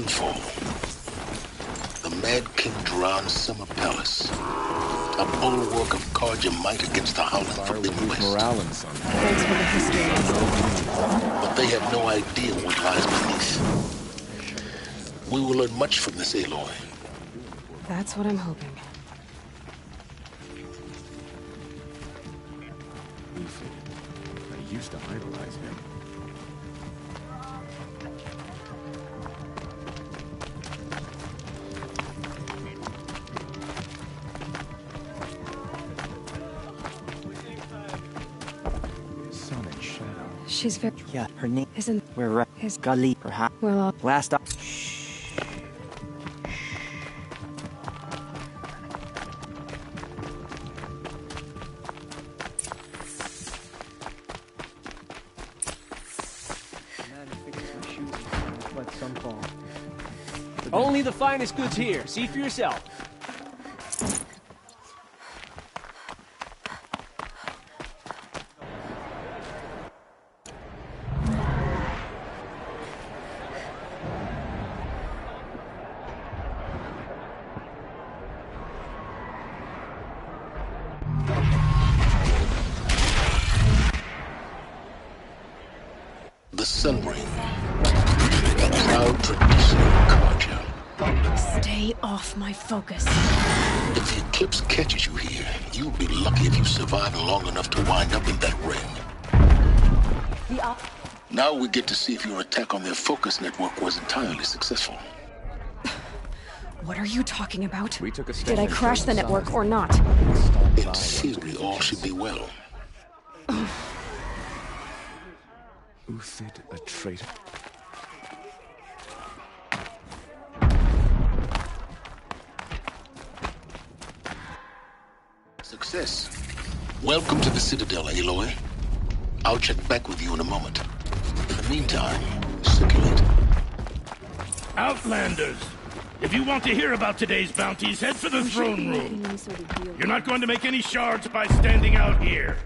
Sunfall. The Mad King Duran's summer palace. A bulwark of guard your might against the howling from the west. Morale in Sunfall. Thanks for the history. But they have no idea what lies beneath. We will learn much from this Aloy. That's what I'm hoping. I used to idolize him. Sun and shadow. She's very... Yeah, her name Isn't... We're His... Gully, perhaps. Well, Last up. Only the finest goods here. See for yourself. The Sun Ring. A proud tradition of Carja. stay off my focus. If the eclipse catches you here, you'll be lucky if you survive long enough to wind up in that ring. Now we get to see if your attack on their focus network was entirely successful. What are you talking about? We took a step Did I into crash the network or not? In theory, all should be well. Uthid, a traitor. Success. Welcome to the Citadel, Aloy. I'll check back with you in a moment. In the meantime, circulate. Outlanders! If you want to hear about today's bounties, head for the throne room. You're not going to make any shards by standing out here.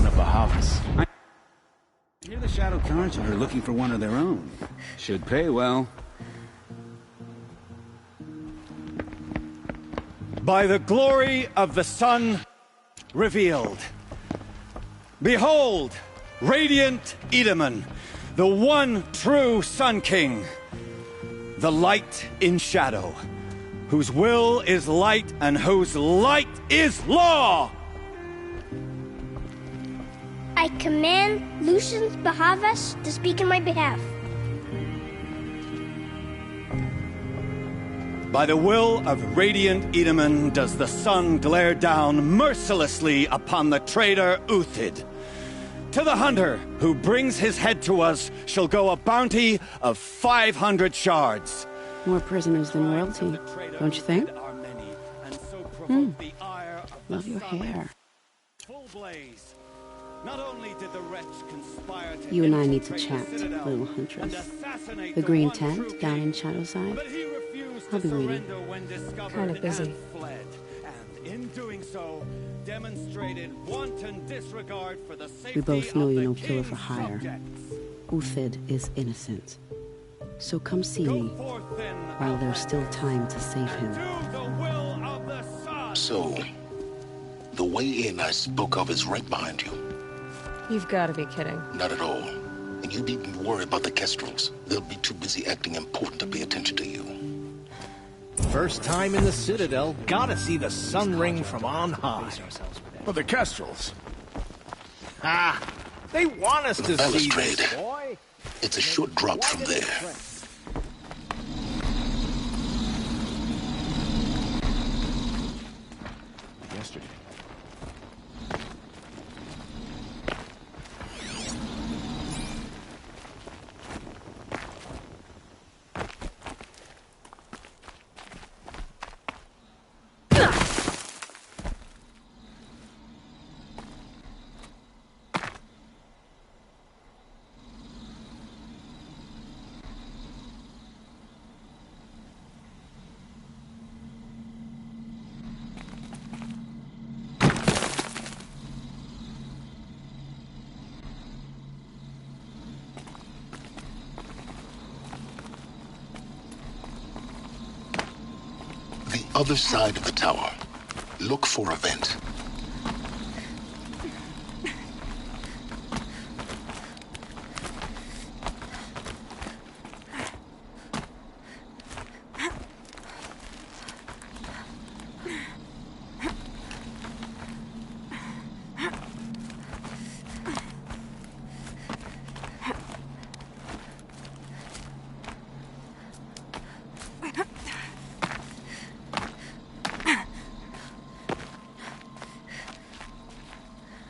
The Bahavas. I hear the Shadow Cards are looking for one of their own. Should pay well. By the glory of the sun revealed. Behold, radiant Edaman, the one true Sun King, the light in shadow, whose will is light and whose light is law! I command Lucius Bahavas to speak in my behalf. By the will of radiant Edaman does the sun glare down mercilessly upon the traitor Uthid. To the hunter who brings his head to us shall go a bounty of 500 shards. More prisoners than royalty, don't you think? Love your hair. Full blaze. Not only did the wretch conspire to You and I need to chat, little huntress. The green tent down in Shadowside. I'll be waiting. Kind of busy. And in doing so, demonstrated wanton disregard for the safety We both know of you're the no killer king's for hire. subjects. Uthid is innocent. So come see me Go forth then, while there's still time to save him. do the will of the sun. So, the way in I spoke of is right behind you. You've got to be kidding. Not at all. And you needn't worry about the Kestrels. They'll be too busy acting important to pay attention to you. First time in the Citadel, gotta see the sun ring from on high. But the Kestrels. Ah, they want us to see Balustrade. this, boy. It's a short drop from there. Yesterday. Other side of the tower. Look for a vent.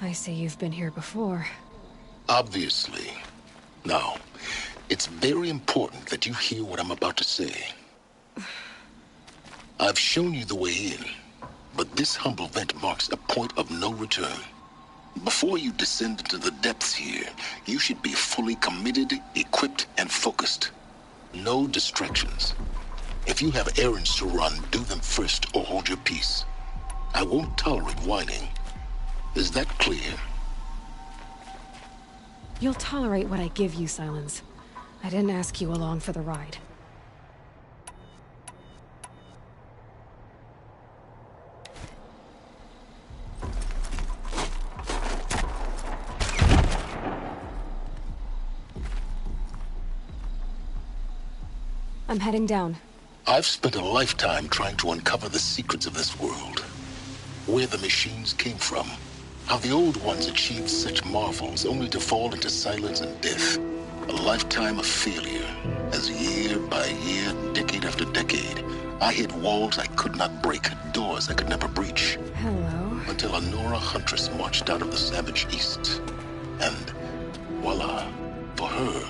I see you've been here before. Obviously. Now, it's very important that you hear what I'm about to say. I've shown you the way in, but this humble vent marks a point of no return. Before you descend into the depths here, you should be fully committed, equipped, and focused. No distractions. If you have errands to run, do them first or hold your peace. I won't tolerate whining. Is that clear? You'll tolerate what I give you, Silence. I didn't ask you along for the ride. I'm heading down. I've spent a lifetime trying to uncover the secrets of this world. Where the machines came from. How the old ones achieved such marvels only to fall into silence and death. A lifetime of failure, as year by year, decade after decade, I hit walls I could not break, doors I could never breach. Hello. Until a Nora huntress marched out of the savage east. And voila, for her,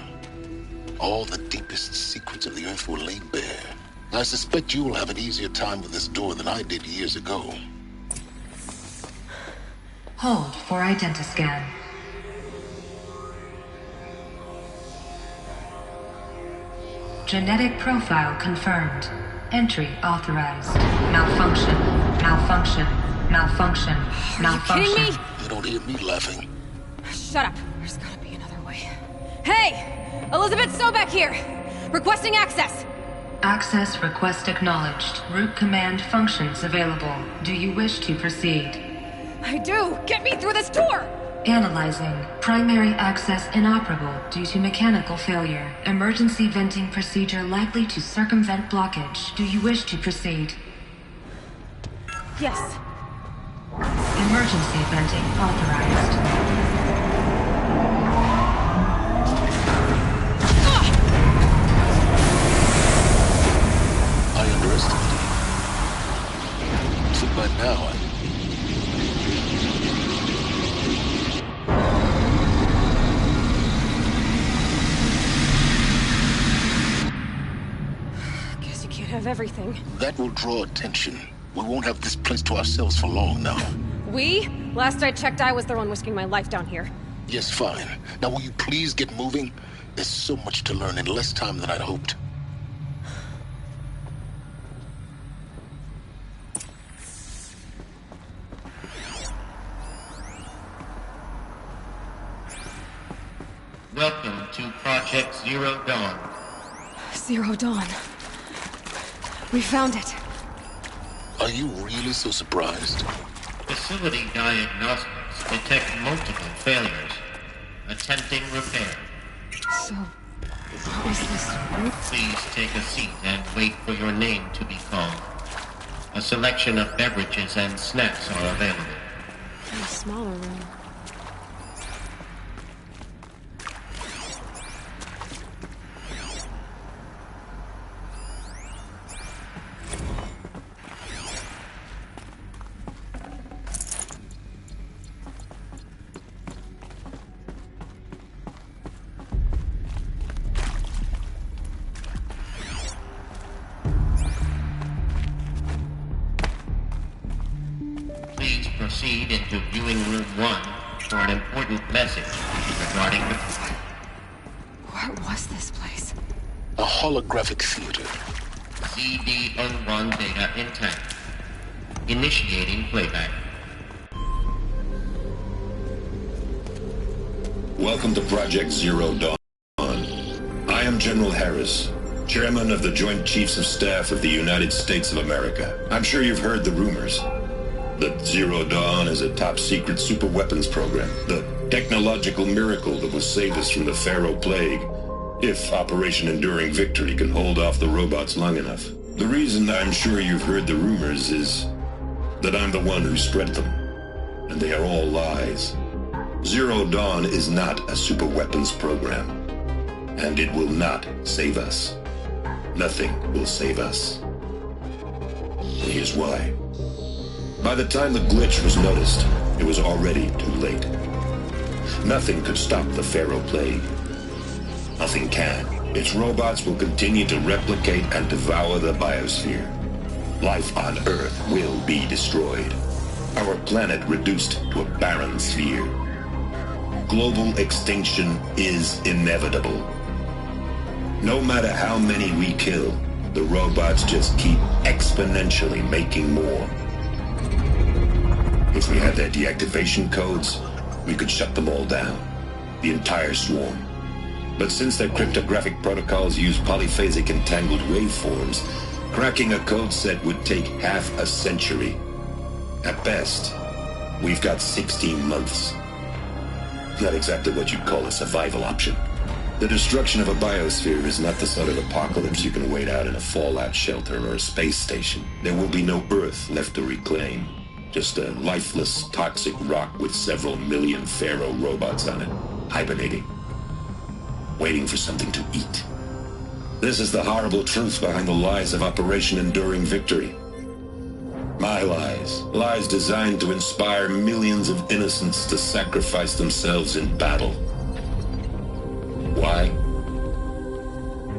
all the deepest secrets of the earth were laid bare. I suspect you will have an easier time with this door than I did years ago. Hold for identiscan. Genetic profile confirmed. Entry authorized. Malfunction. Malfunction. Malfunction. Malfunction. Are you kidding me? You don't hear me laughing. Shut up. There's gotta be another way. Hey! Elizabeth Sobek here! Requesting access! Access request acknowledged. Root command functions available. Do you wish to proceed? I do! Get me through this door! Analyzing. Primary access inoperable due to mechanical failure. Emergency venting procedure likely to circumvent blockage. Do you wish to proceed? Yes. Emergency venting authorized. I underestimated you. So by now, Guess you can't have everything. that will draw attention. We won't have this place to ourselves for long now. We? Last I checked, I was the one risking my life down here. Yes, fine. Now will you please get moving? There's so much to learn in less time than I'd hoped. Welcome to Project Zero Dawn. Zero Dawn. We found it. Are you really so surprised? Facility diagnostics detect multiple failures. Attempting repair. So, what was this room? Please take a seat and wait for your name to be called. A selection of beverages and snacks are available. In a smaller room. Please proceed into viewing room 1 for an important message regarding the... What was this place? A holographic theater. CD01 data intact. Initiating playback. Welcome to Project Zero Dawn. I am General Harris. Chairman of the Joint Chiefs of Staff of the United States of America. I'm sure you've heard the rumors that Zero Dawn is a top-secret superweapons program, the technological miracle that will save us from the Pharaoh Plague, if Operation Enduring Victory can hold off the robots long enough. The reason I'm sure you've heard the rumors is that I'm the one who spread them, and they are all lies. Zero Dawn is not a superweapons program, and it will not save us. Nothing will save us. And here's why. By the time the glitch was noticed, it was already too late. Nothing could stop the Pharaoh Plague. Nothing can. Its robots will continue to replicate and devour the biosphere. Life on Earth will be destroyed. Our planet reduced to a barren sphere. Global extinction is inevitable. No matter how many we kill, the robots just keep exponentially making more. If we had their deactivation codes, we could shut them all down. The entire swarm. But since their cryptographic protocols use polyphasic entangled waveforms, cracking a code set would take half a century. At best, we've got 16 months. Not exactly what you'd call a survival option. The destruction of a biosphere is not the sort of apocalypse you can wait out in a fallout shelter or a space station. There will be no Earth left to reclaim. Just a lifeless, toxic rock with several million Pharaoh robots on it, hibernating, waiting for something to eat. This is the horrible truth behind the lies of Operation Enduring Victory. My lies. Lies designed to inspire millions of innocents to sacrifice themselves in battle. Why?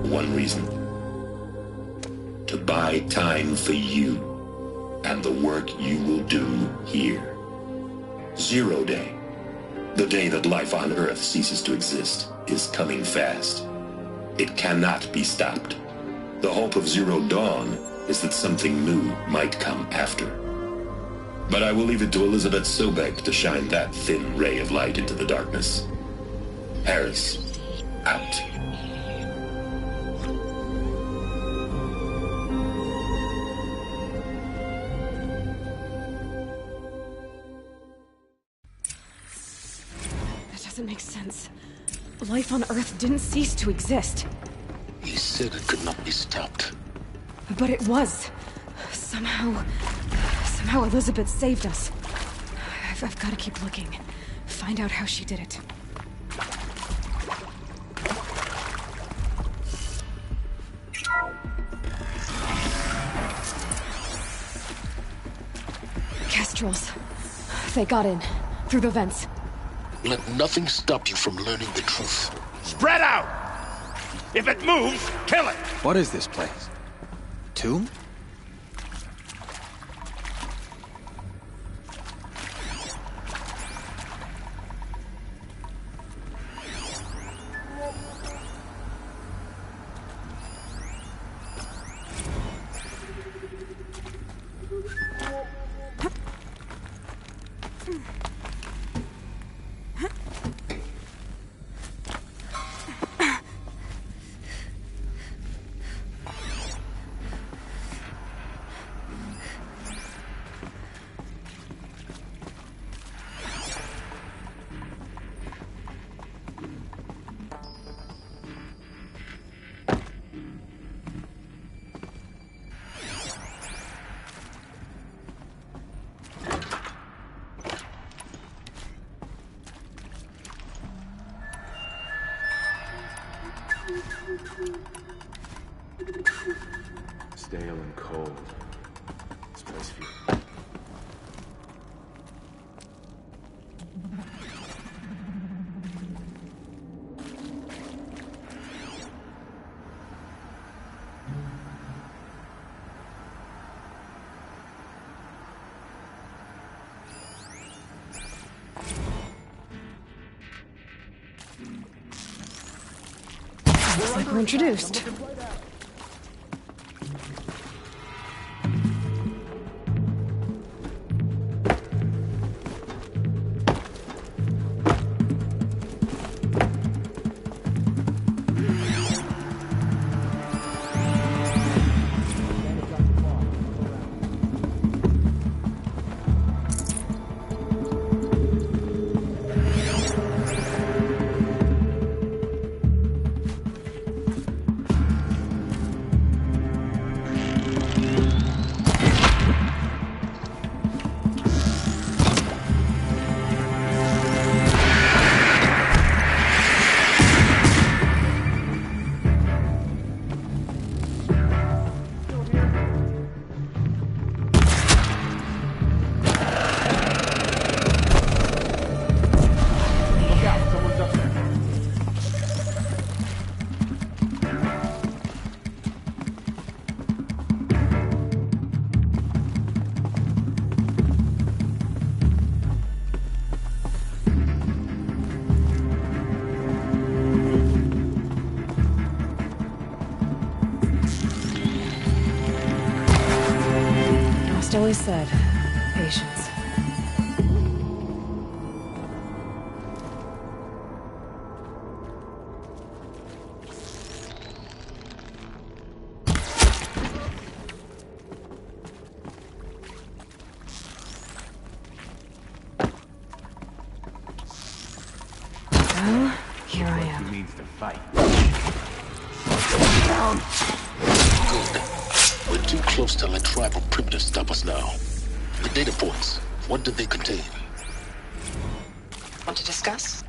One reason. To buy time for you and the work you will do here. Zero Day, the day that life on Earth ceases to exist, is coming fast. It cannot be stopped. The hope of Zero Dawn is that something new might come after. But I will leave it to Elizabeth Sobek to shine that thin ray of light into the darkness. Harris, out. Doesn't make sense. Life on Earth didn't cease to exist. He said it could not be stopped. But it was. Somehow Elizabeth saved us. I've got to keep looking. Find out how she did it. Kestrels. They got in. Through the vents. Let nothing stop you from learning the truth. Spread out! If it moves, kill it! What is this place? Tomb? Stale and cold. This place feels... Looks like we're introduced. said. Patience. Well, here I am. He means to fight. Good. We're too close to let tribal primitives stop us now. The data points, what do they contain? Want to discuss?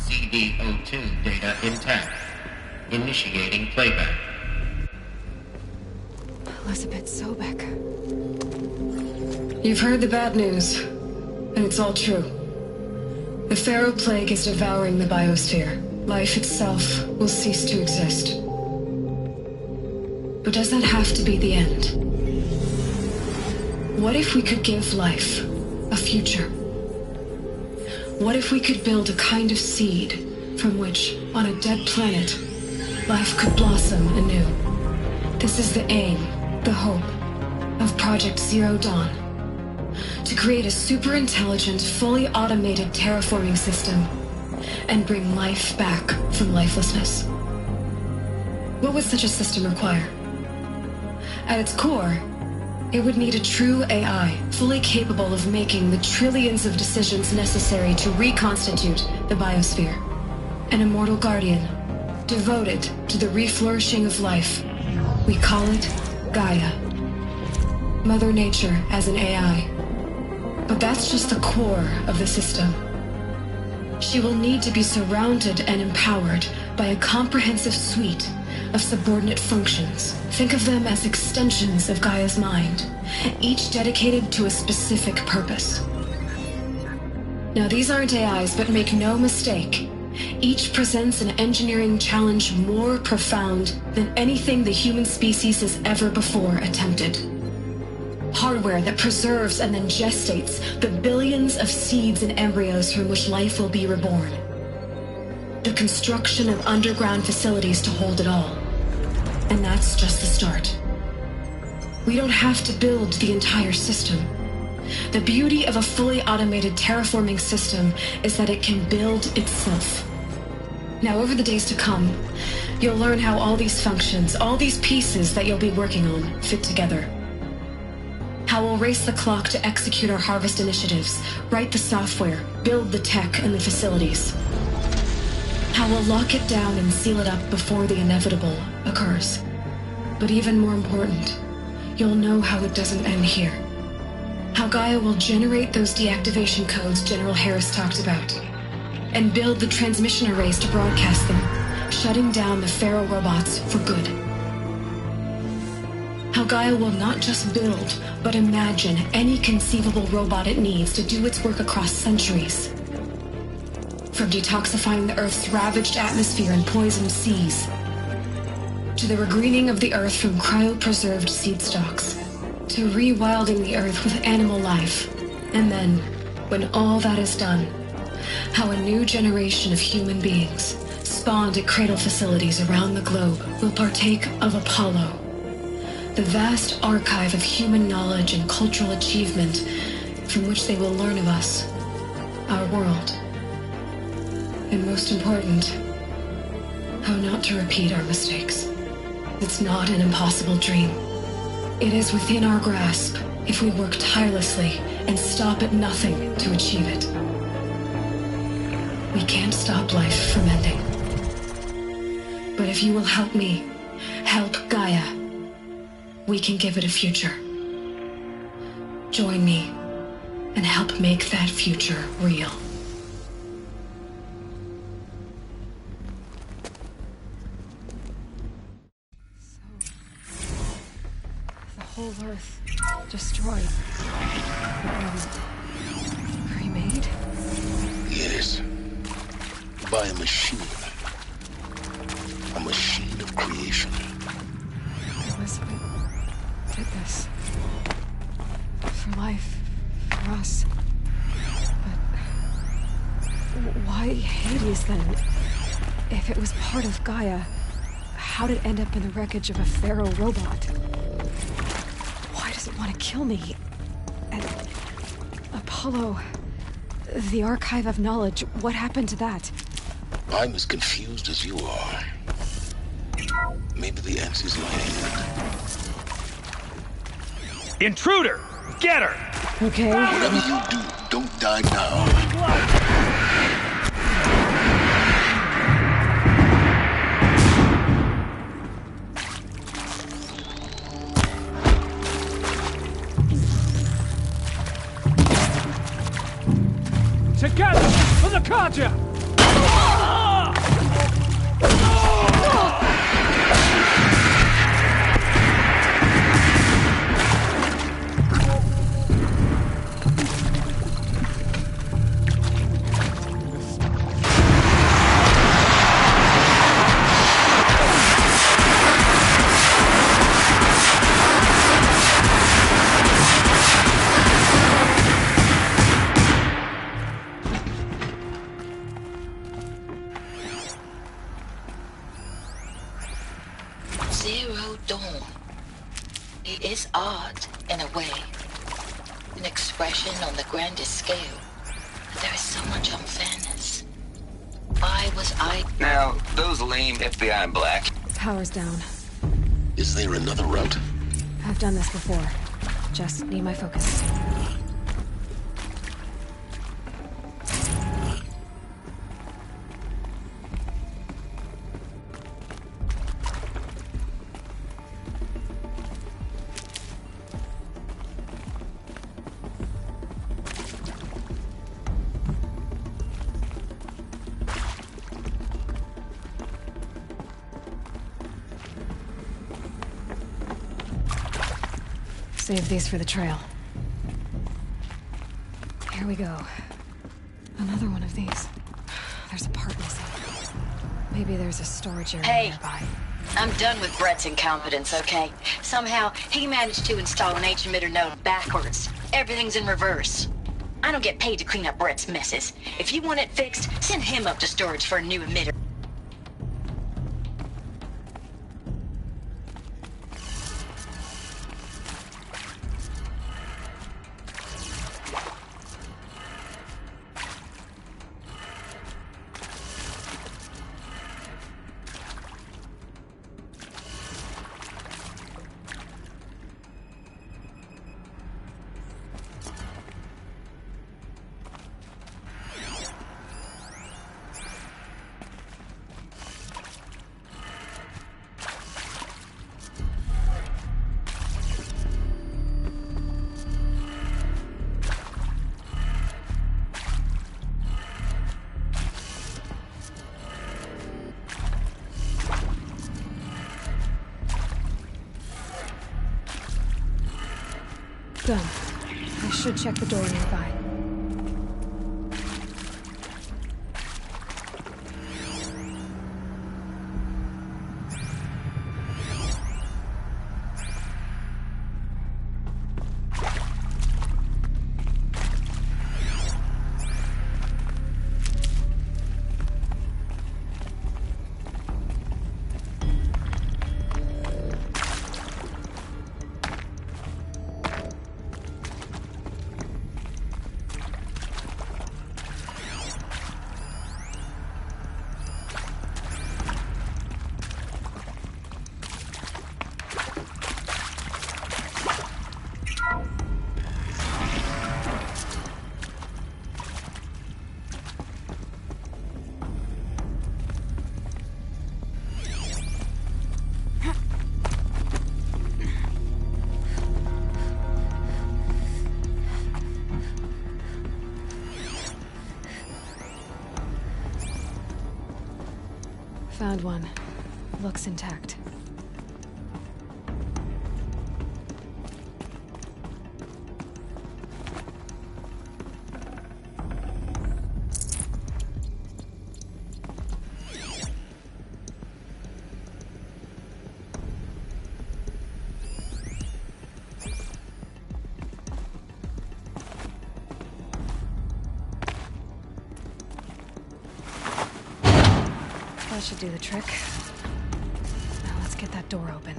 CD02 data intact. Initiating playback. Elizabeth Sobek. You've heard the bad news, and it's all true. The Pharaoh Plague is devouring the biosphere. Life itself will cease to exist. But does that have to be the end? What if we could give life a future? What if we could build a kind of seed from which, on a dead planet, life could blossom anew? This is the aim, the hope, of Project Zero Dawn. To create a super-intelligent, fully automated terraforming system and bring life back from lifelessness. What would such a system require? At its core, it would need a true AI, fully capable of making the trillions of decisions necessary to reconstitute the biosphere. An immortal guardian, devoted to the reflourishing of life. We call it Gaia. Mother Nature as an AI. But that's just the core of the system. She will need to be surrounded and empowered by a comprehensive suite of subordinate functions. Think of them as extensions of Gaia's mind, each dedicated to a specific purpose. Now, these aren't AIs, but make no mistake, each presents an engineering challenge more profound than anything the human species has ever before attempted. Hardware that preserves and then gestates the billions of seeds and embryos from which life will be reborn. The construction of underground facilities to hold it all. And that's just the start. We don't have to build the entire system. The beauty of a fully automated terraforming system is that it can build itself. Now, over the days to come, you'll learn how all these functions, all these pieces that you'll be working on, fit together. How we'll race the clock to execute our harvest initiatives, write the software, build the tech and the facilities. How we'll lock it down and seal it up before the inevitable occurs. But even more important, you'll know how it doesn't end here. How Gaia will generate those deactivation codes General Harris talked about, and build the transmission arrays to broadcast them, shutting down the Pharaoh robots for good. How Gaia will not just build, but imagine any conceivable robot it needs to do its work across centuries. From detoxifying the Earth's ravaged atmosphere and poisoned seas, to the regreening of the Earth from cryopreserved seed stalks, to rewilding the Earth with animal life. And then, when all that is done, how a new generation of human beings, spawned at cradle facilities around the globe, will partake of Apollo, the vast archive of human knowledge and cultural achievement from which they will learn of us, our world. And most important, how not to repeat our mistakes. It's not an impossible dream. It is within our grasp if we work tirelessly and stop at nothing to achieve it. We can't stop life from ending. But if you will help me, help Gaia, we can give it a future. Join me and help make that future real. The whole Earth destroyed. Remade? Yes. By a machine. A machine of creation. Elizabeth did this. For life. For us. But why Hades then? If it was part of Gaia, how did it end up in the wreckage of a pharaoh robot? Why does it want to kill me? And Apollo, the archive of knowledge, what happened to that? I'm as confused as you are. Maybe the answers lie ahead. Intruder! Get her! Okay. Whatever you do, don't die now. Together for the Kaja! Zero Dawn. It is art, in a way. An expression on the grandest scale. But there is so much unfairness. Why was I... Now, those lame FBI black... Power's down. Is there another route? I've done this before. Just need my focus. Save these for the trail. Here we go. Another one of these. There's a part missing. Maybe there's a storage area nearby. I'm done with Brett's incompetence, okay? Somehow, he managed to install an H-emitter node backwards. Everything's in reverse. I don't get paid to clean up Brett's messes. If you want it fixed, send him up to storage for a new emitter. Done. I should check the door nearby. Found one. Looks intact. That should do the trick. Now let's get that door open.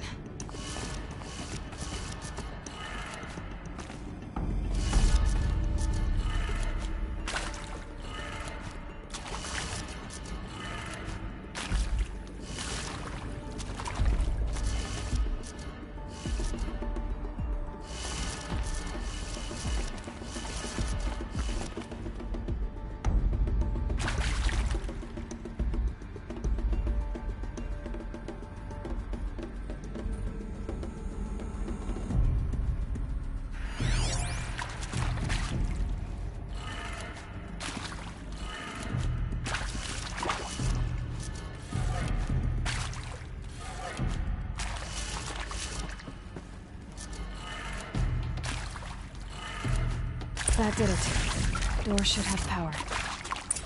That did it. Door should have power.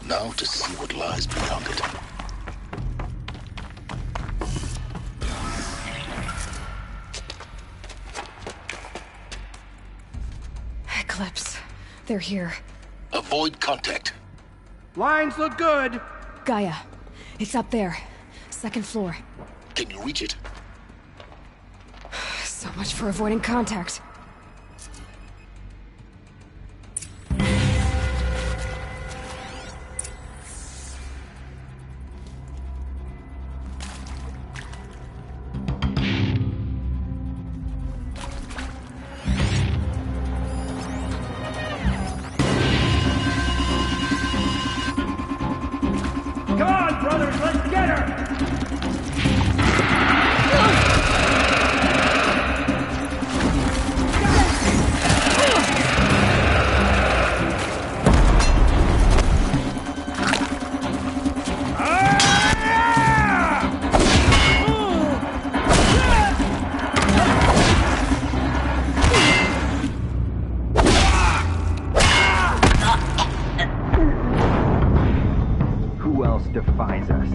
Now to see what lies beyond it. Eclipse. They're here. Avoid contact. Lines look good. Gaia. It's up there. Second floor. Can you reach it? So much for avoiding contact. Come on, brothers, let's get her! Who else defies us?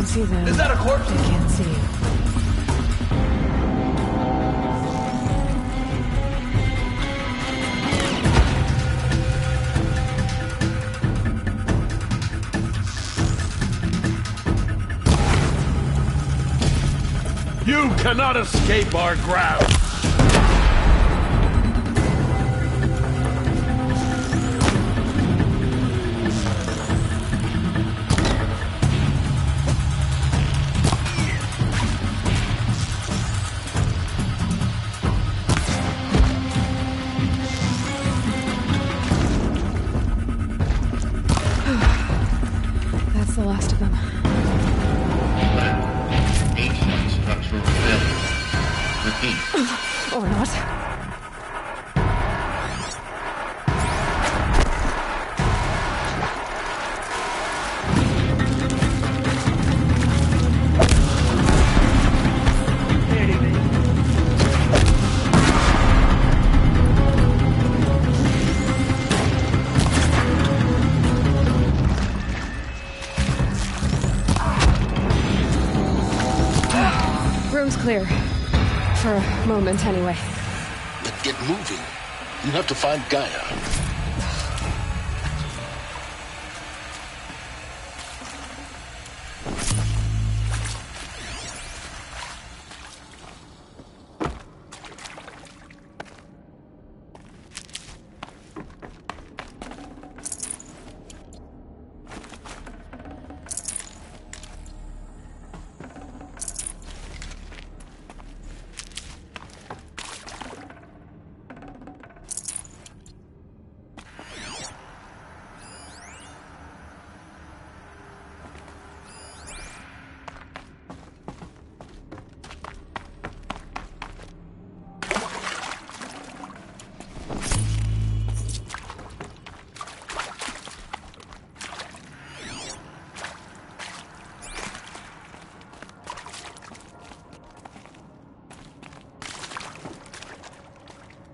See them. Is that a corpse? They can't see you. You cannot escape our grasp! the last of them. Ancient structural failure. Repeat. Or not. Room's clear. For a moment, anyway. But get moving. You have to find Gaia.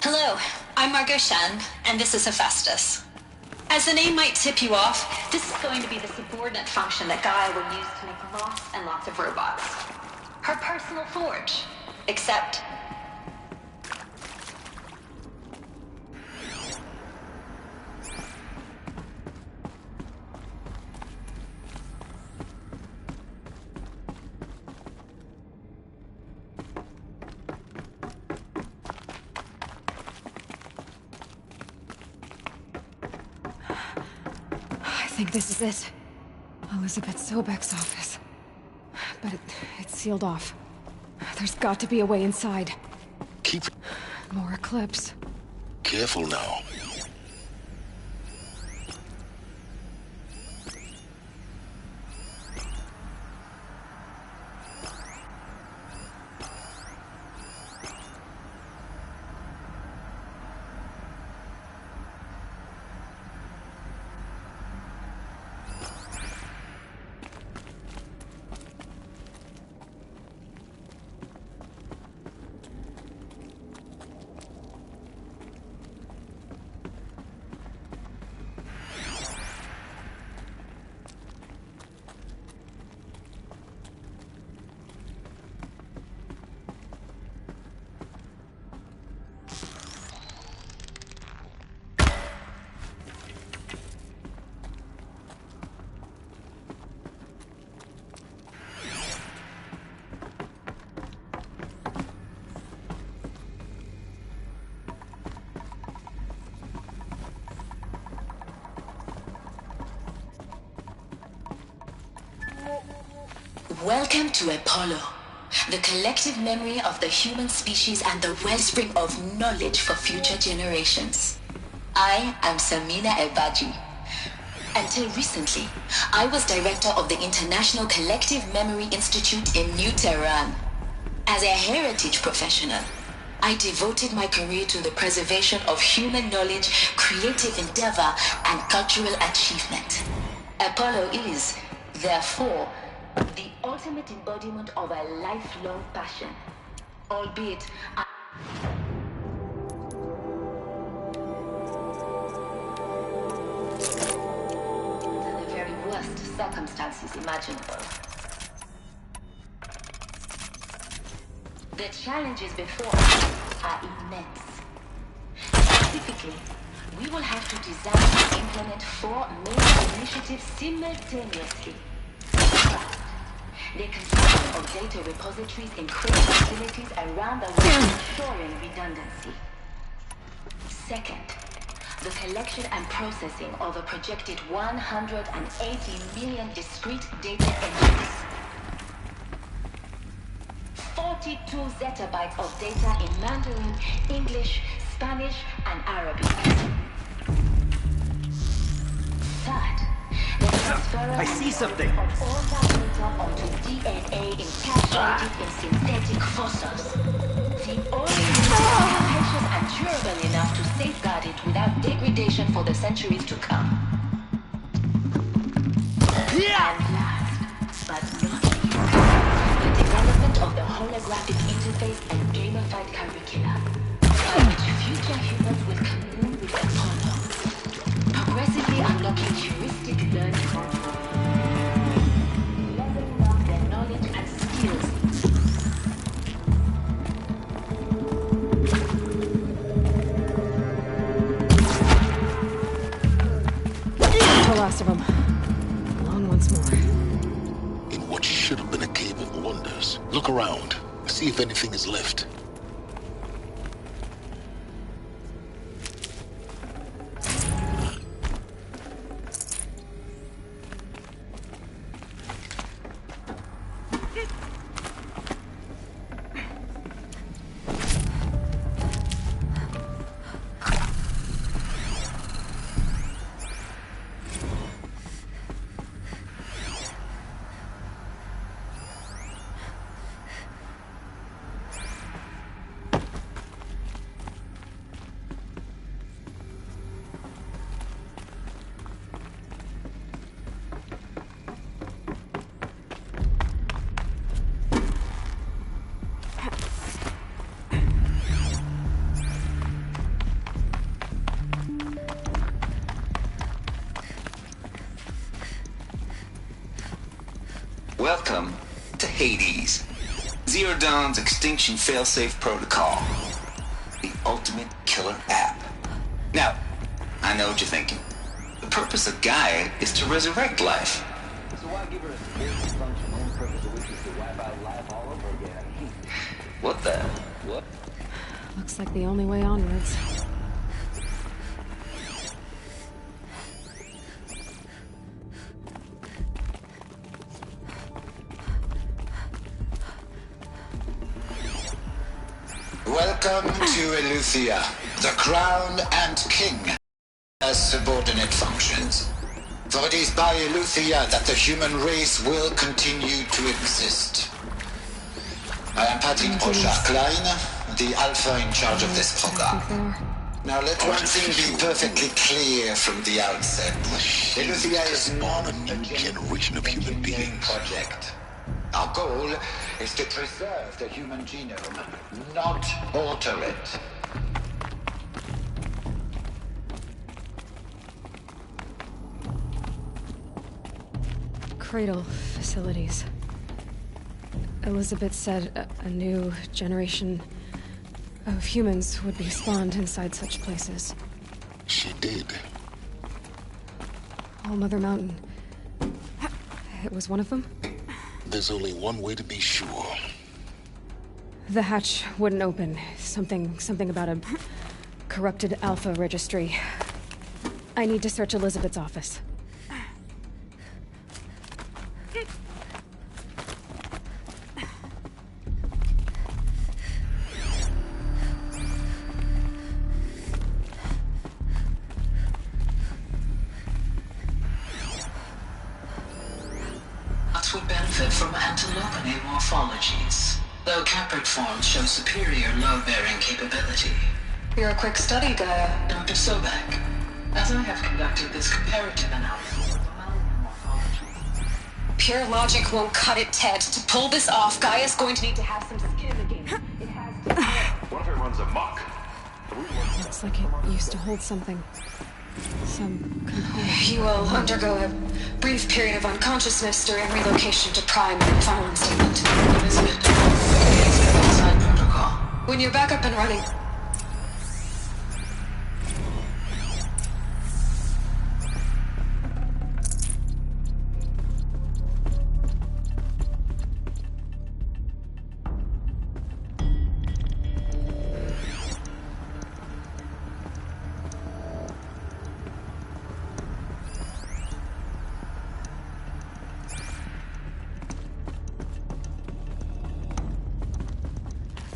Hello, I'm Margot Shan, and this is Hephaestus. As the name might tip you off, this is going to be the subordinate function that Gaia will use to make lots and lots of robots. Her personal forge. Except... I think this is it. Elizabeth Sobek's office. But it's sealed off. There's got to be a way inside. Keep... More Eclipse. Careful now. Welcome to Apollo, the collective memory of the human species and the wellspring of knowledge for future generations. I am Samina Ebaji. Until recently, I was director of the International Collective Memory Institute in New Tehran. As a heritage professional, I devoted my career to the preservation of human knowledge, creative endeavor, and cultural achievement. Apollo is, therefore, the ultimate embodiment of a lifelong passion, albeit under the very worst circumstances imaginable. The challenges before us are immense. Specifically, we will have to design and implement 4 major initiatives simultaneously. The construction of data repositories in critical facilities around the world, ensuring redundancy. Second, the collection and processing of a projected 180 million discrete data entries. 42 zettabytes of data in Mandarin, English, Spanish, and Arabic. Third, the I see something. Of all that data onto DNA encapsulated in synthetic fossils. The only capacious and durable enough to safeguard it without degradation for the centuries to come. And last, but not least, the development of the holographic interface and gamified curricula, by which future humans will commune with Apollo, progressively unlocking heuristic learning content, leveling up their knowledge and skills. The last of them. Along once more. In what should have been a cave of wonders. Look around. See if anything is left. Welcome to Hades. Zero Dawn's Extinction Failsafe Protocol. The ultimate killer app. Now, I know what you're thinking. The purpose of Gaia is to resurrect life. So why give her a supposed function and purpose of which is to wipe out life all over again? What the? What? Looks like the only way onwards. Welcome to Eleuthia, the crown and king as subordinate functions. For it is by Eleuthia that the human race will continue to exist. I am Patrick Brochard-Klein, the alpha in charge of this program. Now let one thing be perfectly clear from the outset. Eleuthia is not a new generation of human beings. Project. Our goal is to preserve the human genome, not alter it. Cradle facilities. Elizabeth said a new generation of humans would be spawned inside such places. She did. All Mother Mountain. It was one of them? There's only one way to be sure. The hatch wouldn't open. Something about a corrupted alpha registry. I need to search Elizabeth's office. Would benefit from antilope morphologies, though caprid forms show superior load-bearing capability. You're a quick study, Gaia, Dr. Sobek, as I have conducted this comparative analysis of mammalian morphology. Pure logic won't cut it, Ted. To pull this off, Gaia's going to need to have some skin in the game. It has to. What if it runs amok? Looks like it used to hold something. Some component. You will undergo a brief period of unconsciousness during relocation to Prime and final installment. Elizabeth, outside protocol. When you're back up and running.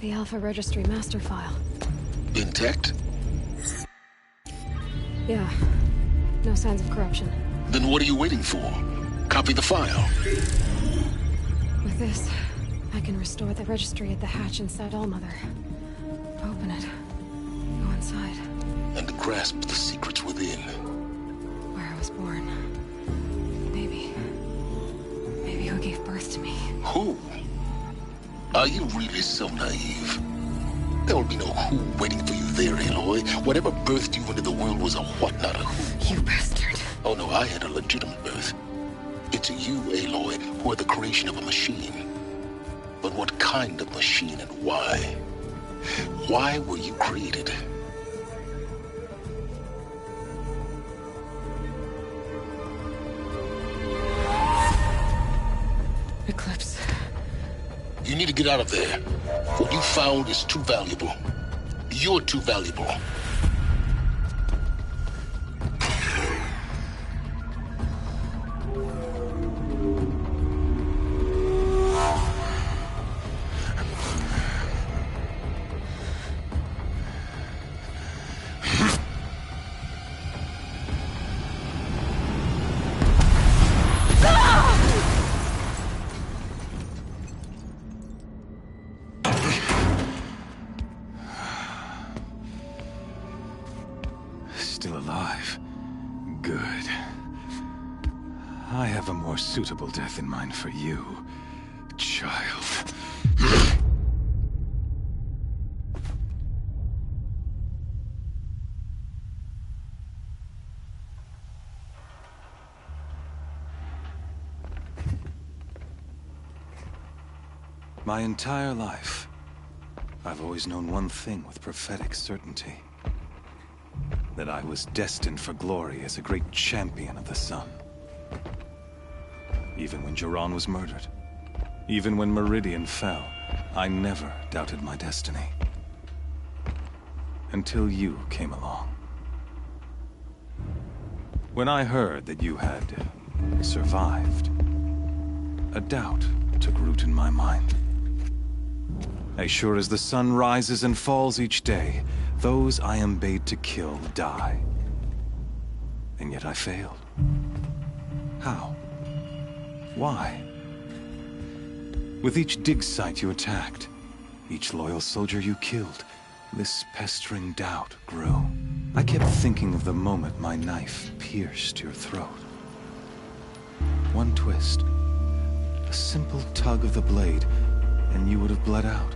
The Alpha Registry master file. Intact? Yeah. No signs of corruption. Then what are you waiting for? copy the file. With this, I can restore the registry at the hatch inside Allmother. Open it. Go inside. And grasp the secrets within. Where I was born. Maybe who gave birth to me. Who? Are you really so naive? There will be no who waiting for you there, Aloy. Whatever birthed you into the world was a what, not a who. You bastard. Oh no, I had a legitimate birth. It's you, Aloy, who are the creation of a machine. But what kind of machine and why? Why were you created? Eclipse. You need to get out of there. What you found is too valuable. You're too valuable. Still alive. Good. I have a more suitable death in mind for you, child. My entire life, I've always known one thing with prophetic certainty. That I was destined for glory as a great champion of the sun. Even when Jiran was murdered, even when Meridian fell, I never doubted my destiny. Until you came along. When I heard that you had survived, a doubt took root in my mind. As sure as the sun rises and falls each day, those I am bade to kill die. And yet I failed. How? Why? With each dig site you attacked, each loyal soldier you killed, this pestering doubt grew. I kept thinking of the moment my knife pierced your throat. One twist, a simple tug of the blade, and you would have bled out.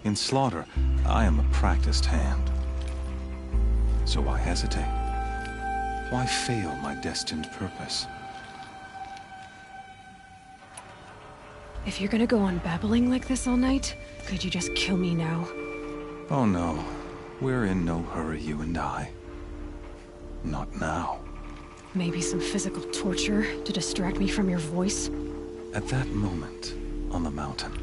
In slaughter, I am a practiced hand. So why hesitate? Why fail my destined purpose? If you're gonna go on babbling like this all night, could you just kill me now? Oh no, we're in no hurry, you and I. Not now. Maybe some physical torture to distract me from your voice? At that moment, on the mountain,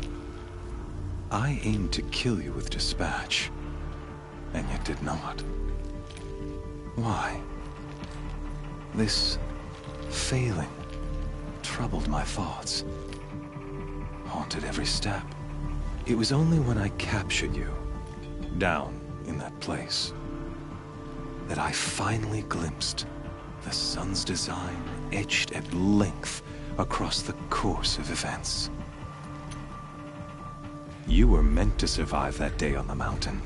I aimed to kill you with dispatch, and yet did not. Why? This failing troubled my thoughts, haunted every step. It was only when I captured you, down in that place, that I finally glimpsed the sun's design etched at length across the course of events. You were meant to survive that day on the mountain.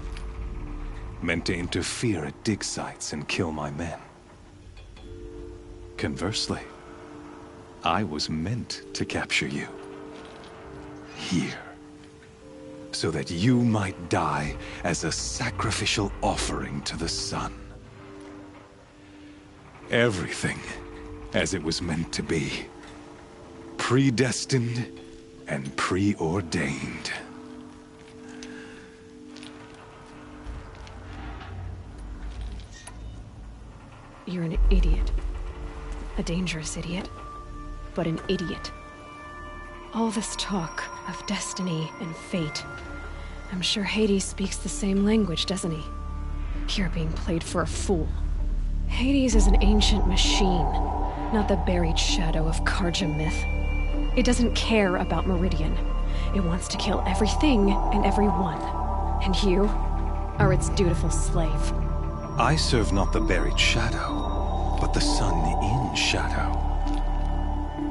Meant to interfere at dig sites and kill my men. Conversely, I was meant to capture you. Here. So that you might die as a sacrificial offering to the sun. Everything as it was meant to be. Predestined and preordained. You're an idiot. A dangerous idiot. But an idiot. All this talk of destiny and fate. I'm sure Hades speaks the same language, doesn't he? You're being played for a fool. Hades is an ancient machine, not the buried shadow of Karja myth. It doesn't care about Meridian. It wants to kill everything and everyone. And you are its dutiful slave. I serve not the buried shadow, but the sun in shadow.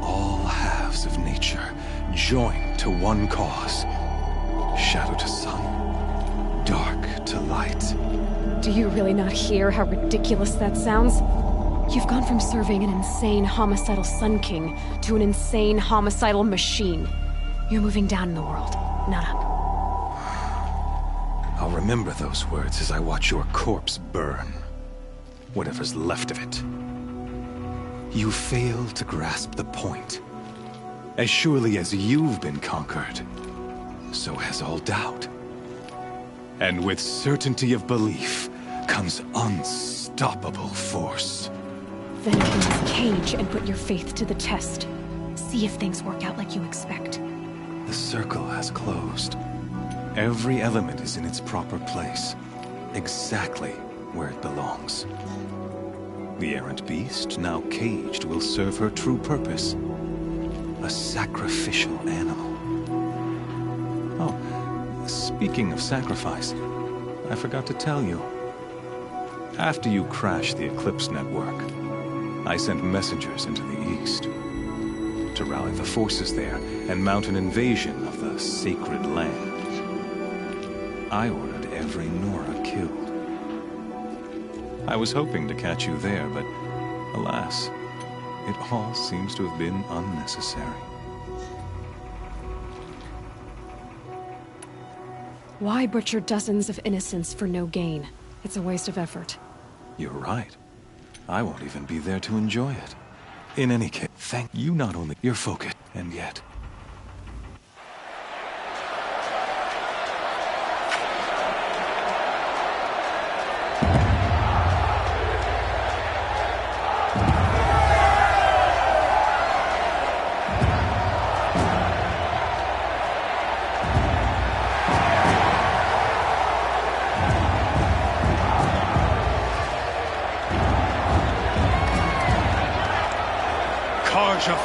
All halves of nature joined to one cause. Shadow to sun, dark to light. Do you really not hear how ridiculous that sounds? You've gone from serving an insane homicidal Sun King to an insane homicidal machine. You're moving down in the world, not up. I'll remember those words as I watch your corpse burn. Whatever's left of it. You fail to grasp the point. As surely as you've been conquered, so has all doubt. And with certainty of belief comes unstoppable force. Then open this cage and put your faith to the test. See if things work out like you expect. The circle has closed. Every element is in its proper place, exactly where it belongs. The errant beast, now caged, will serve her true purpose. A sacrificial animal. Oh, speaking of sacrifice, I forgot to tell you. After you crashed the Eclipse network, I sent messengers into the east to rally the forces there and mount an invasion of the sacred land. I ordered every Nora killed. I was hoping to catch you there, but alas, it all seems to have been unnecessary. Why butcher dozens of innocents for no gain? It's a waste of effort. You're right. I won't even be there to enjoy it. In any case, thank you not only your focus, and yet...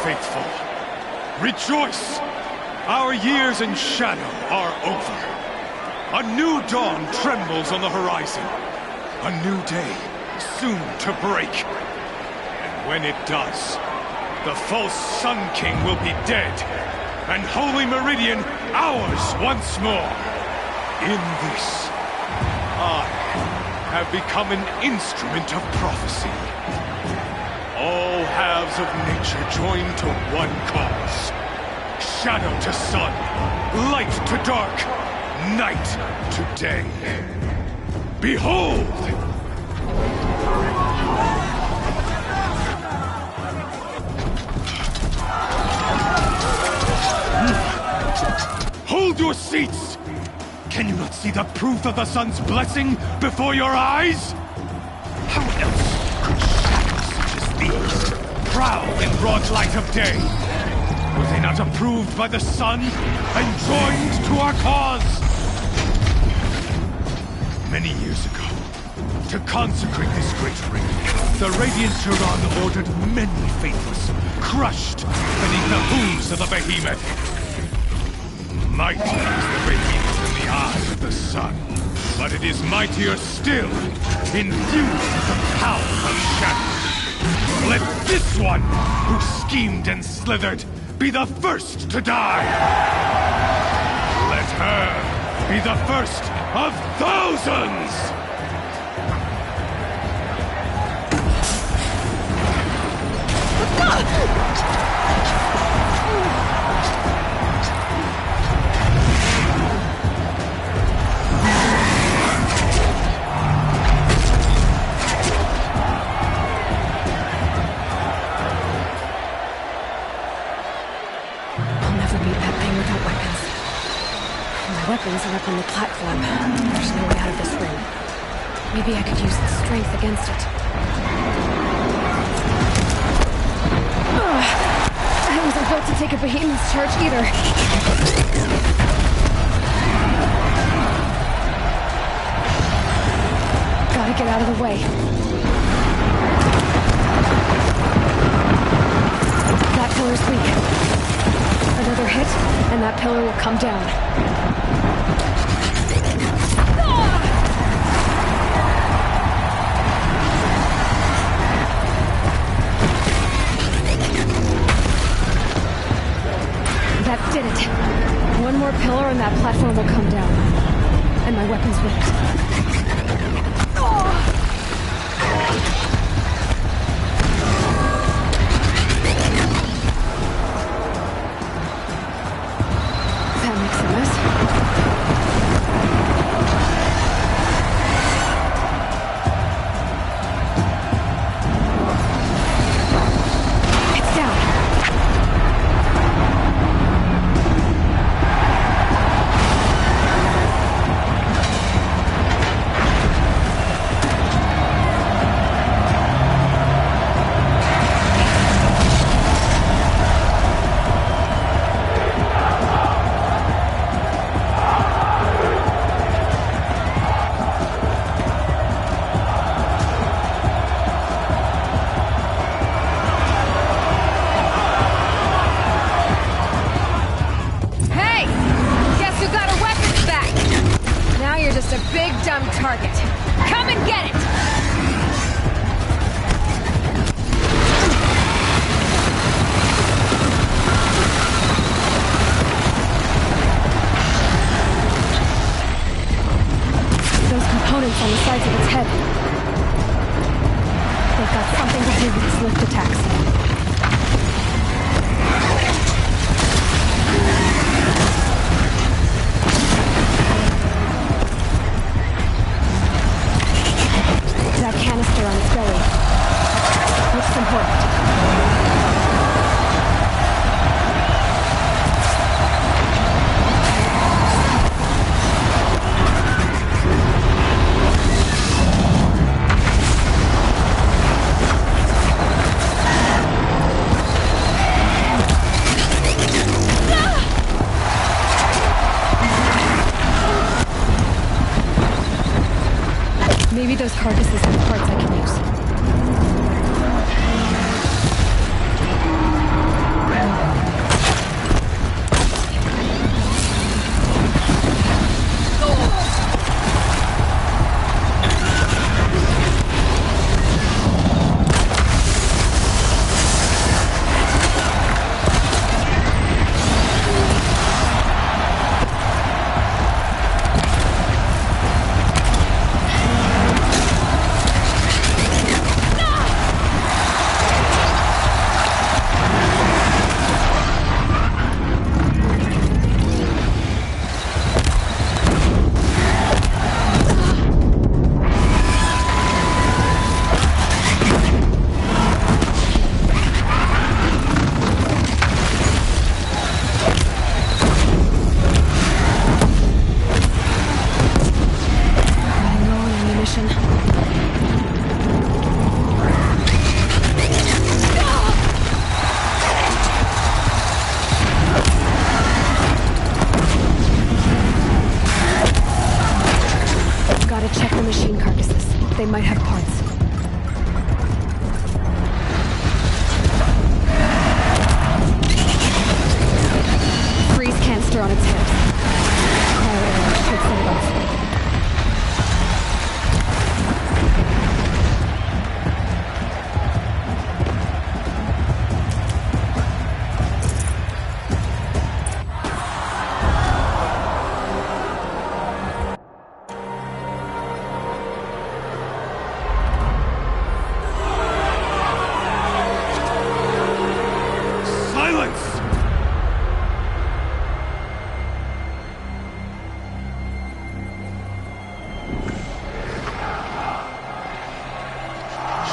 Faithful, rejoice! Our years in shadow are over. A new dawn trembles on the horizon. A new day soon to break. And when it does, the false Sun King will be dead, and Holy Meridian ours once more. In this, I have become an instrument of prophecy. All halves of nature join to one cause. Shadow to sun, light to dark, night to day. Behold! Hold your seats! Can you not see the proof of the sun's blessing before your eyes? How else could shadows such as these prowl in broad light of day? Were they not approved by the sun and joined to our cause? Many years ago, to consecrate this great ring, the Radiant Turan ordered many faithless, crushed beneath the hooves of the behemoth. Mighty is the radiance in the eyes of the sun, but it is mightier still, infused with the power of shadow. Let this one, who schemed and slithered, be the first to die! Let her be the first of thousands! Weapons are up on the platform. There's no way out of this ring. Maybe I could use the strength against it. I wasn't built to take a behemoth's charge either. Gotta get out of the way. That pillar's weak. Another hit, and that pillar will come down. killer on that platform will come down. And my weapons won't. That makes a mess. It's down. Hey! Guess who got her weapons back? Now you're just a big dumb target. Come and get it! Those components on the sides of its head. They've got something to do with its lift attacks. That canister on its belly. Looks important. Maybe those carcasses have parts I can use. Running low on ammunition. Gotta check the machine carcasses. They might have parts. Freeze canister on its hips. Cryo arrow should set it off. Silence!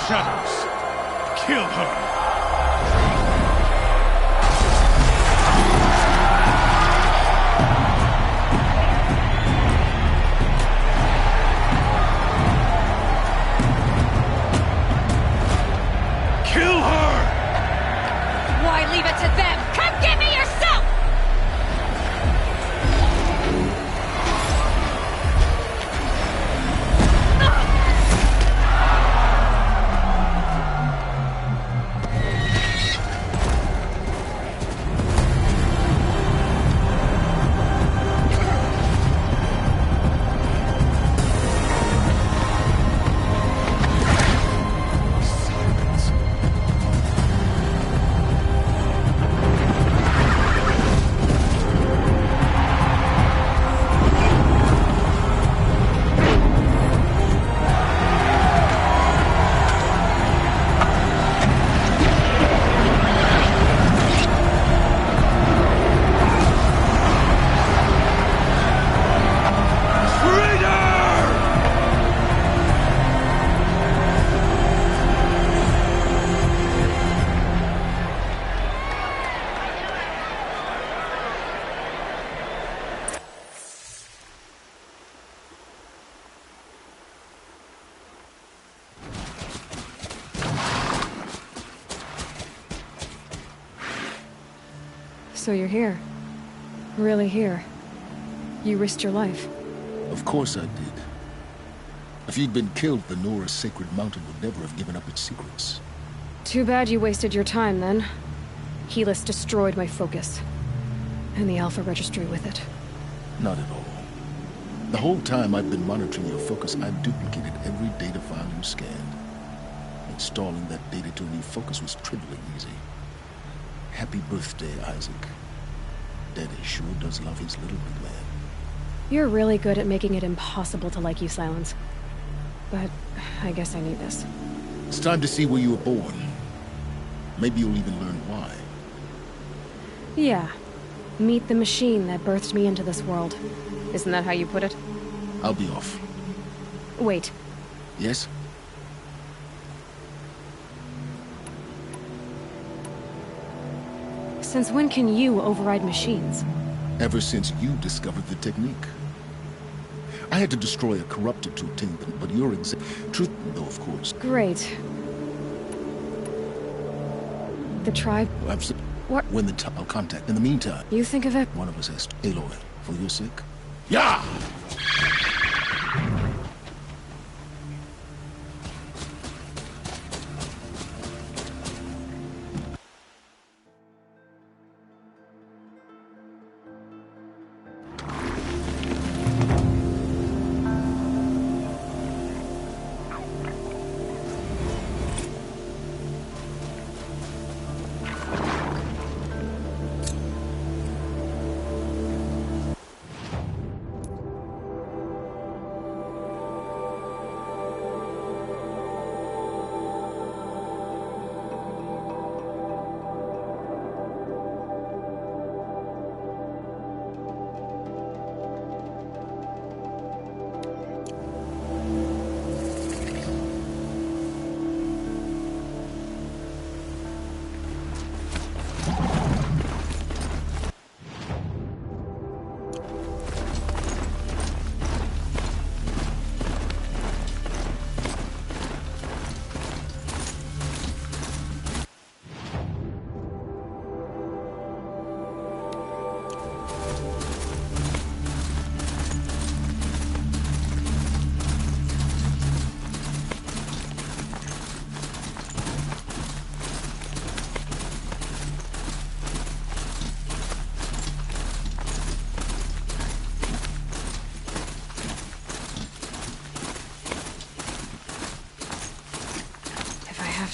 Shadows, kill her! Kill her! Why leave it to them? Come get me yourself! So you're here. Really here. You risked your life. Of course I did. If you'd been killed, the Nora's sacred mountain would never have given up its secrets. Too bad you wasted your time, then. Helis destroyed my focus. And the Alpha Registry with it. Not at all. The whole time I've been monitoring your focus, I've duplicated every data file you scanned. Installing that data to a new focus was trivially easy. Happy birthday, Isaac. Daddy sure does love his little big man. You're really good at making it impossible to like you, Silence. But I guess I need this. It's time to see where you were born. Maybe you'll even learn why. Yeah. Meet the machine that birthed me into this world. Isn't that how you put it? I'll be off. Wait. Yes? Since when can you override machines? Ever since you discovered the technique. I had to destroy a corrupted to obtain them, but your truth, though, of course. Great. The tribe... What? When I'll contact. In the meantime... You think of it? One of us has to... Aloy, for your sake. Yeah!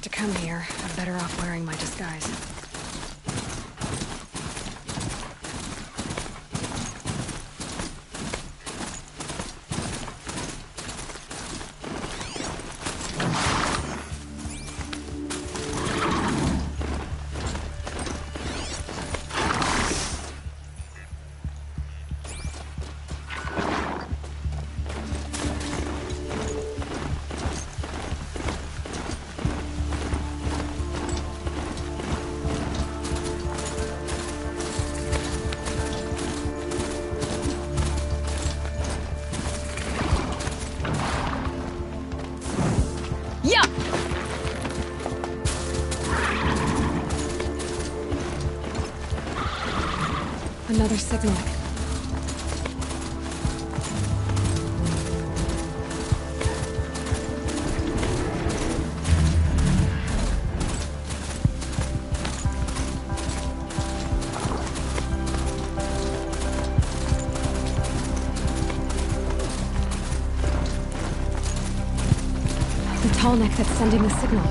To come here, I'm better off wearing my disguise. Another signal. The tall neck that's sending the signal.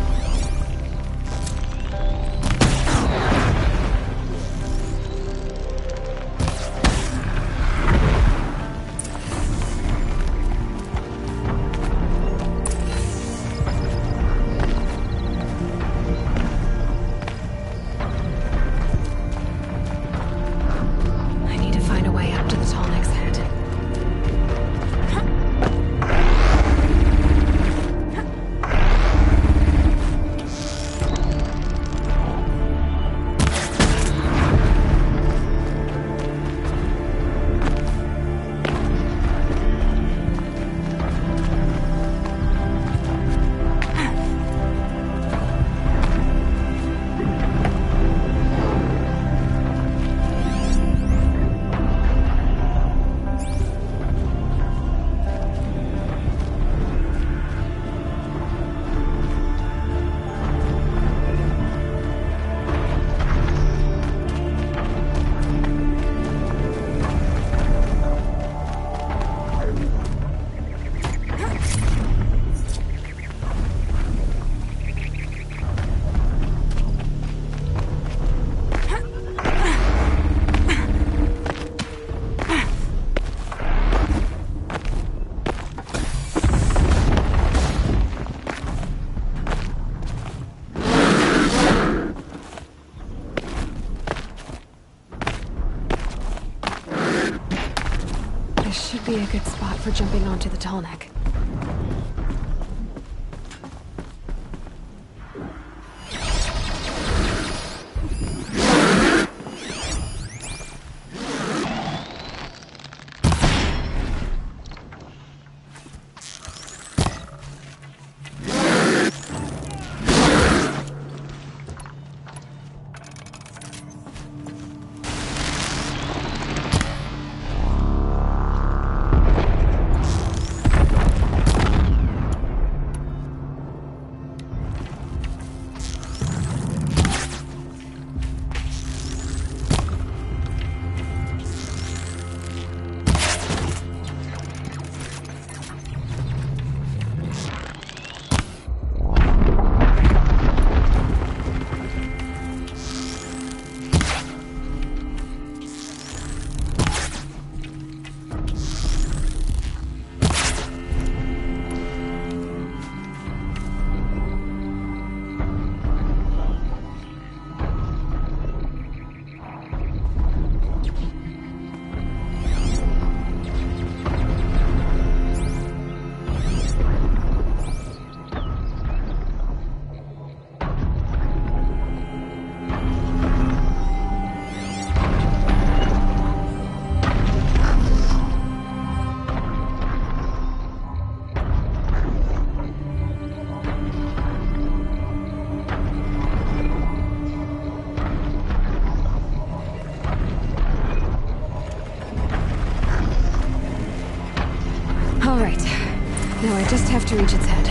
be a good spot for jumping onto the tall neck. All right. Now I just have to reach its head.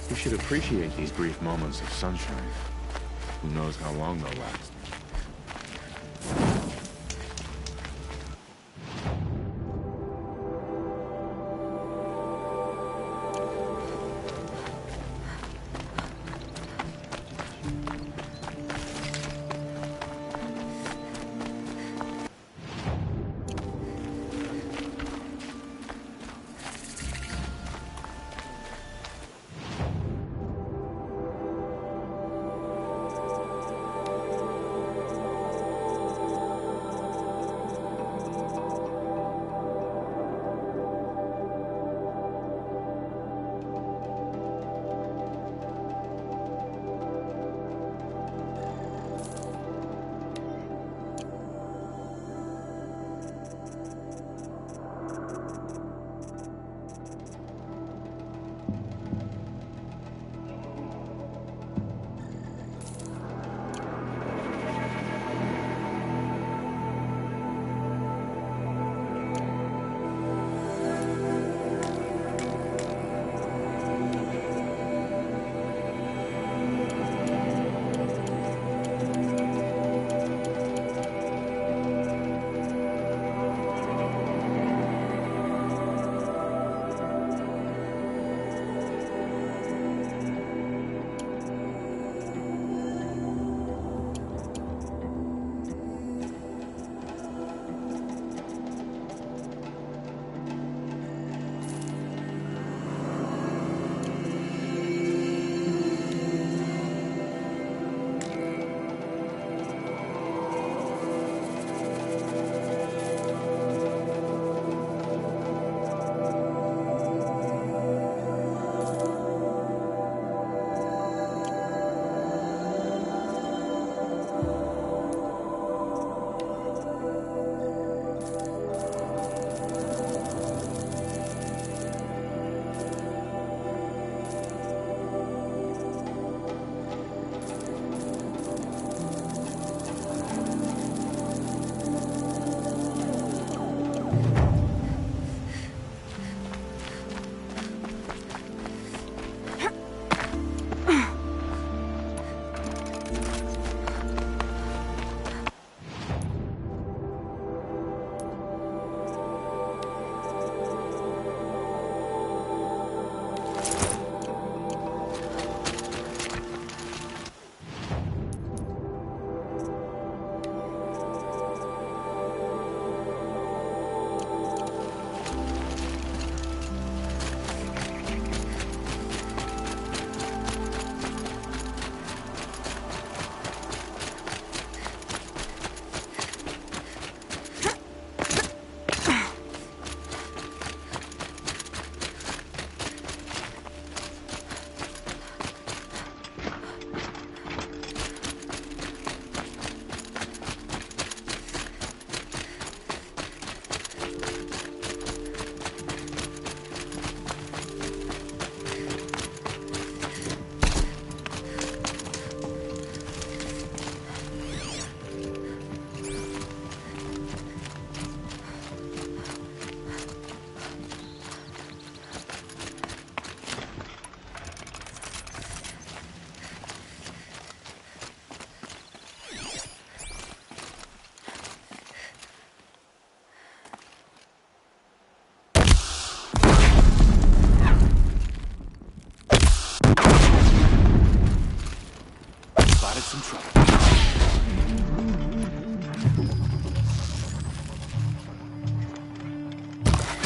We should appreciate these brief moments of sunshine. Who knows how long they'll last.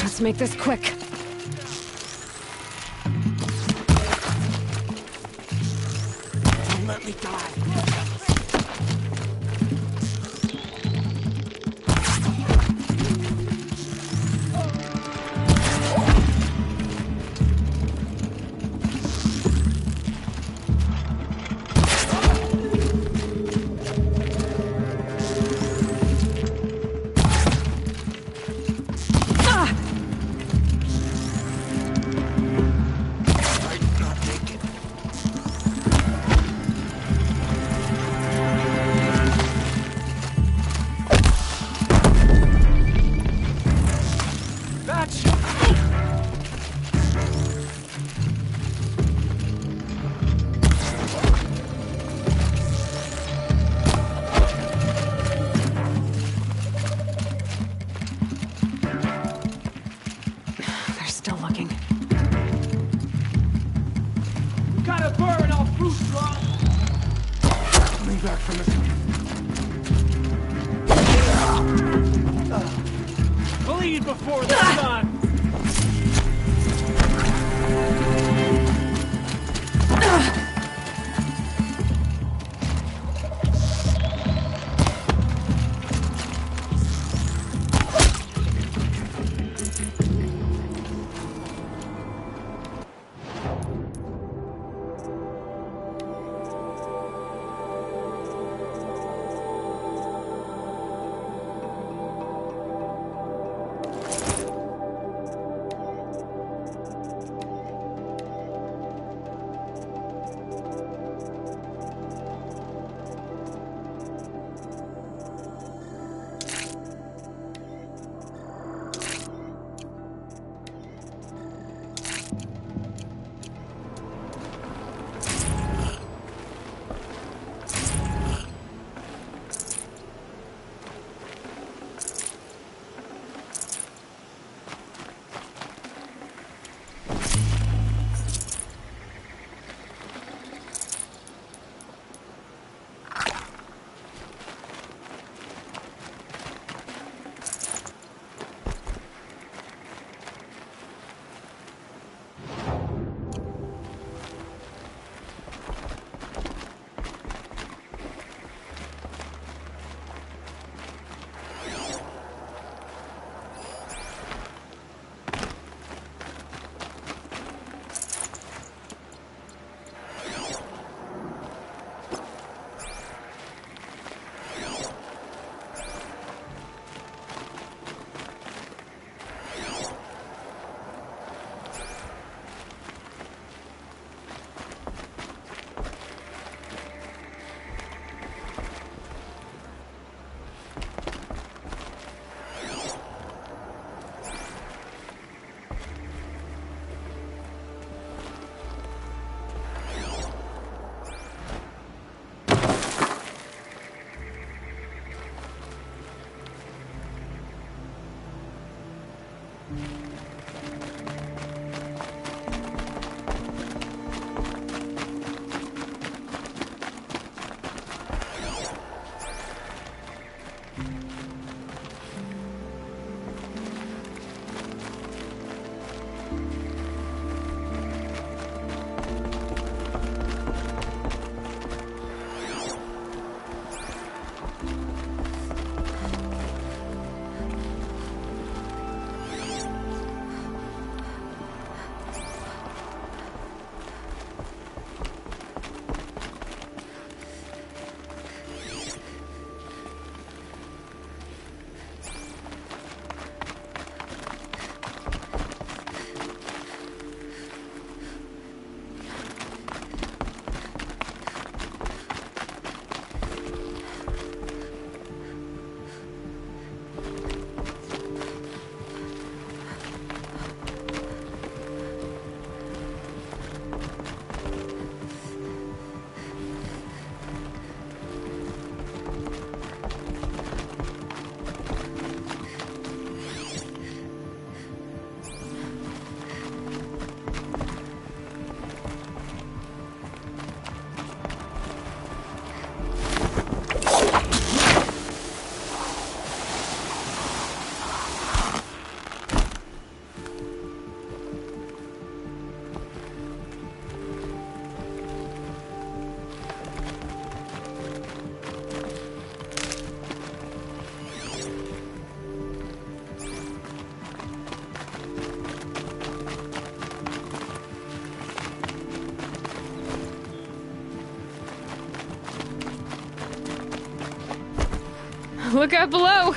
Let's make this quick. Don't let me die. Bleed before the sun! Look out below!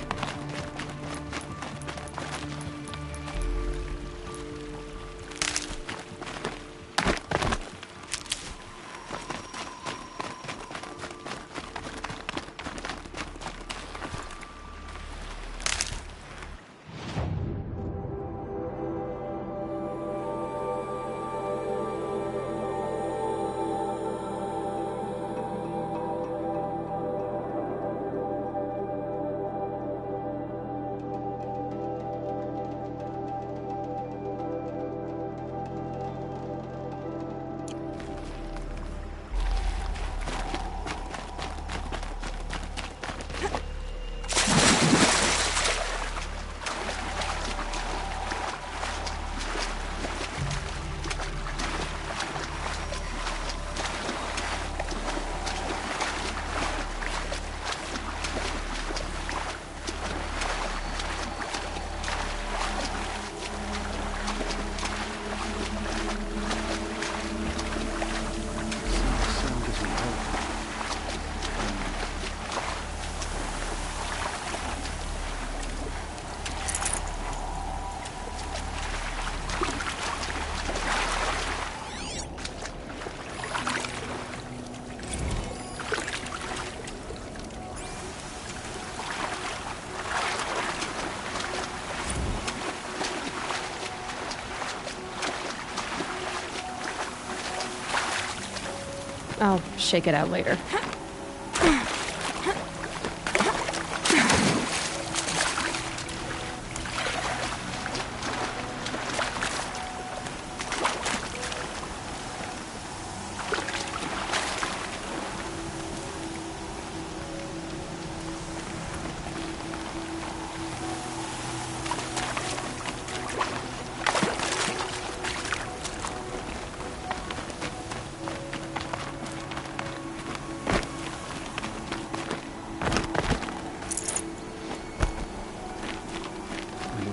I'll shake it out later.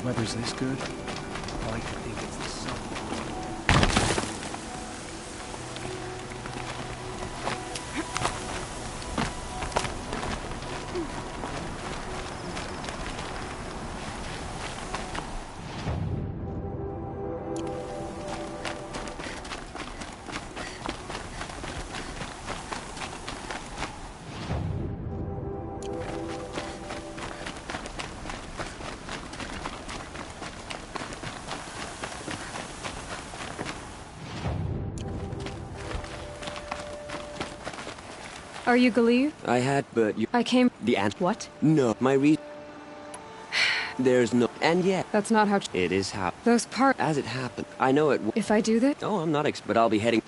Weather's this good? I like to think it's the sun. Are you Galeev? I had, but you... I came... The ant... What? No, my There's no... And yet... That's not how... It is how... Those parts... As it happened. I know it... If I do this... Oh, I'm not but I'll be heading...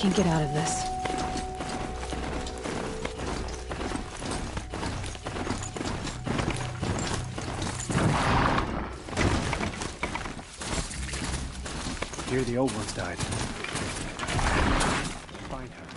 can get out of this. Here the old ones died. Find her.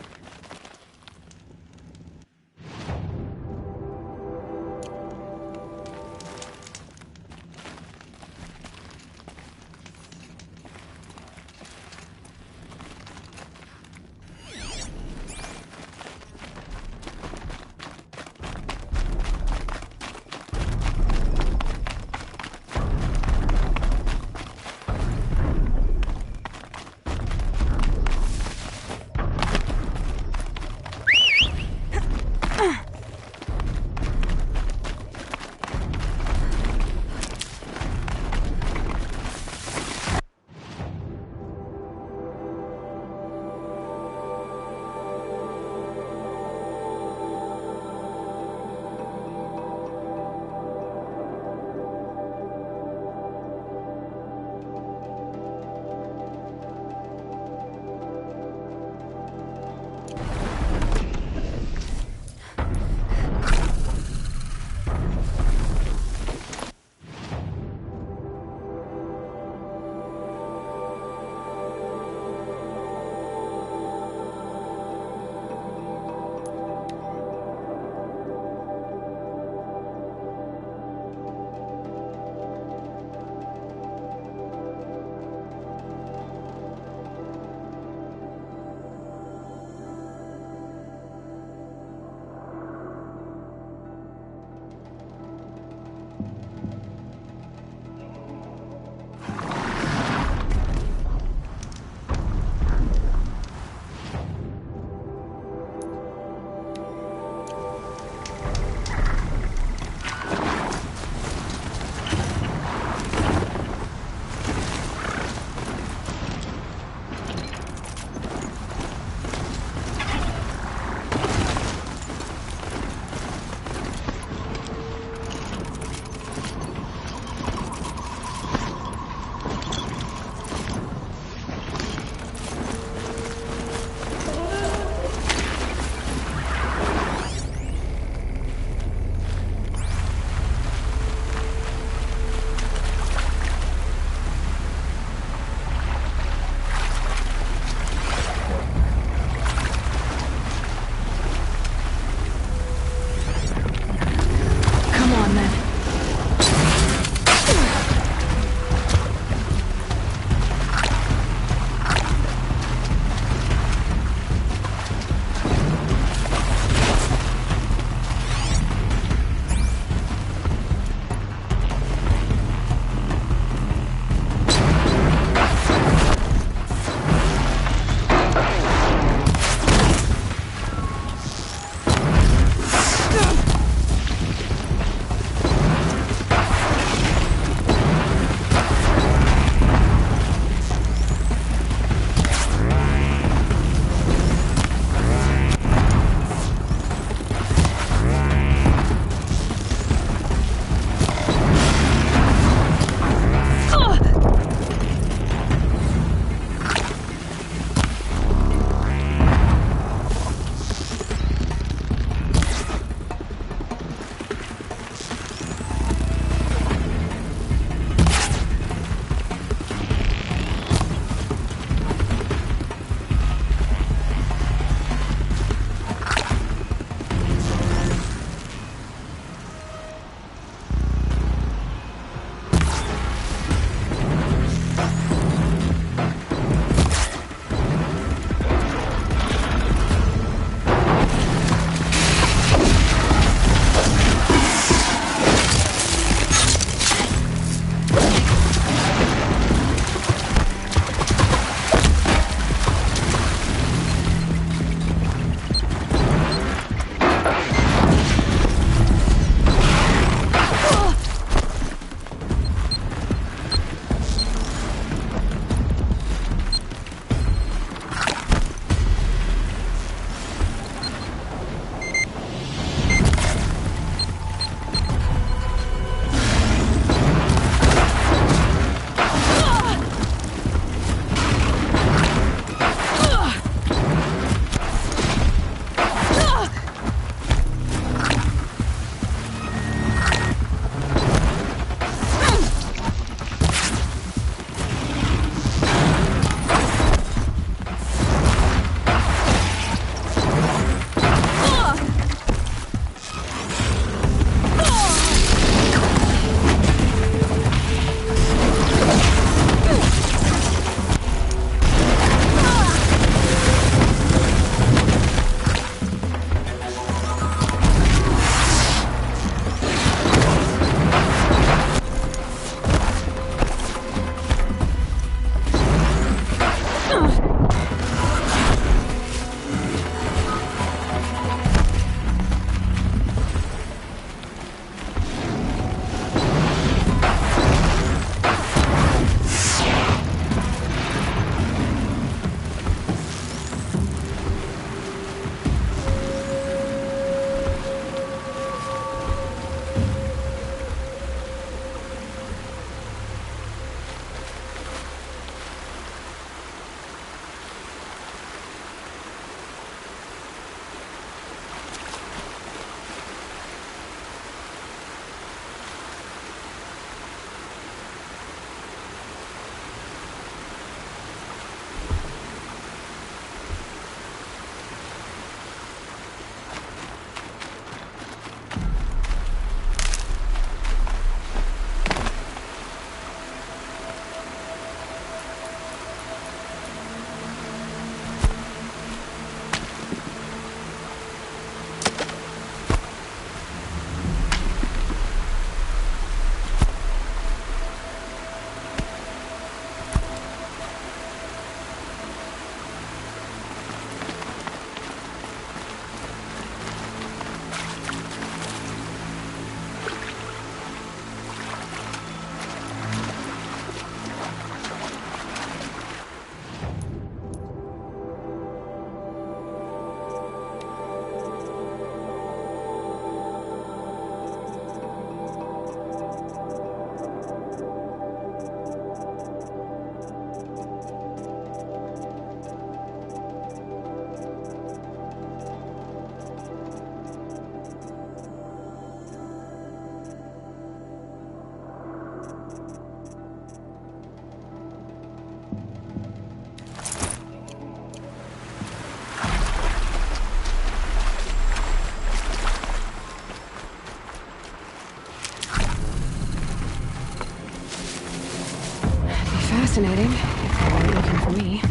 me.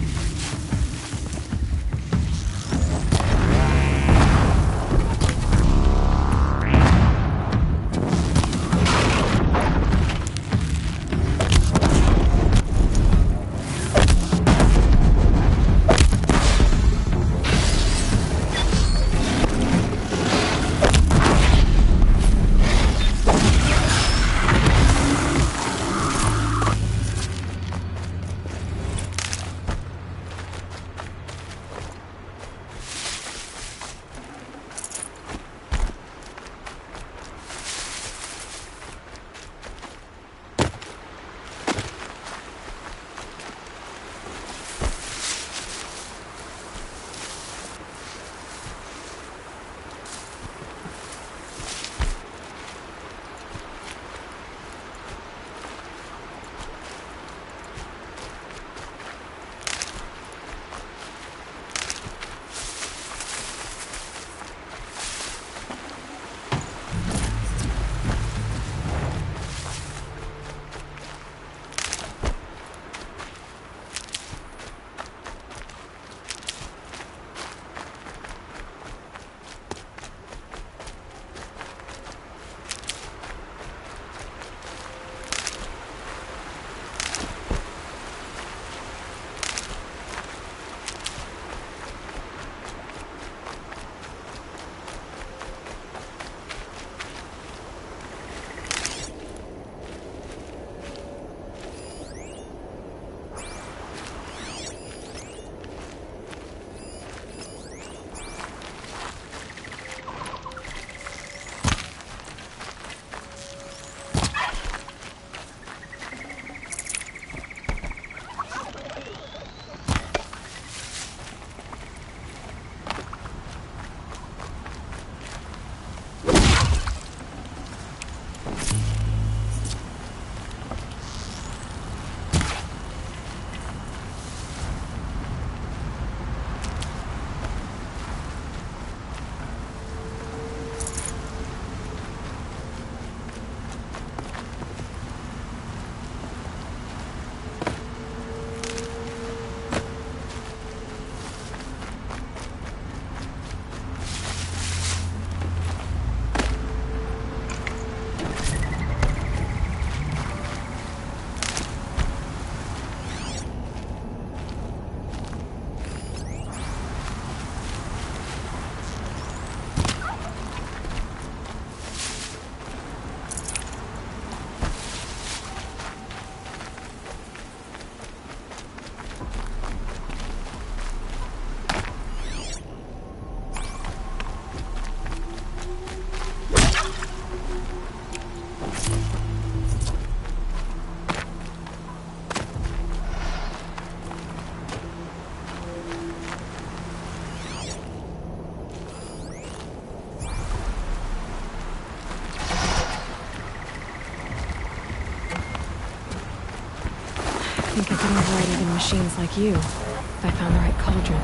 I think I could override even machines like you, if I found the right cauldron.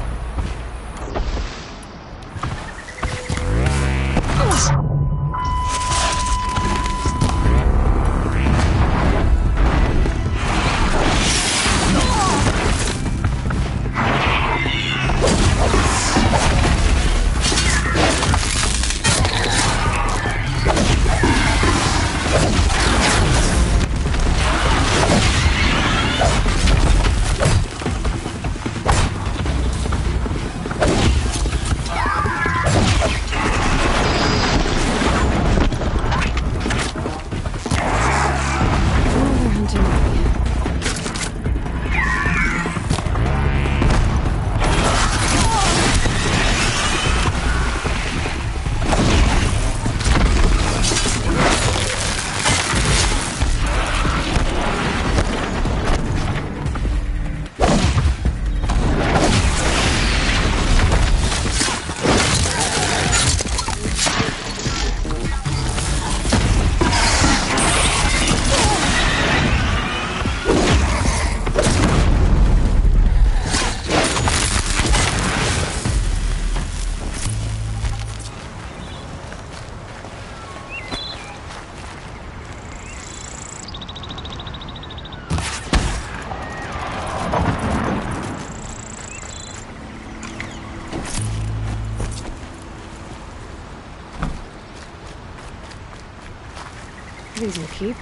These will keep.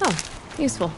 Oh, useful.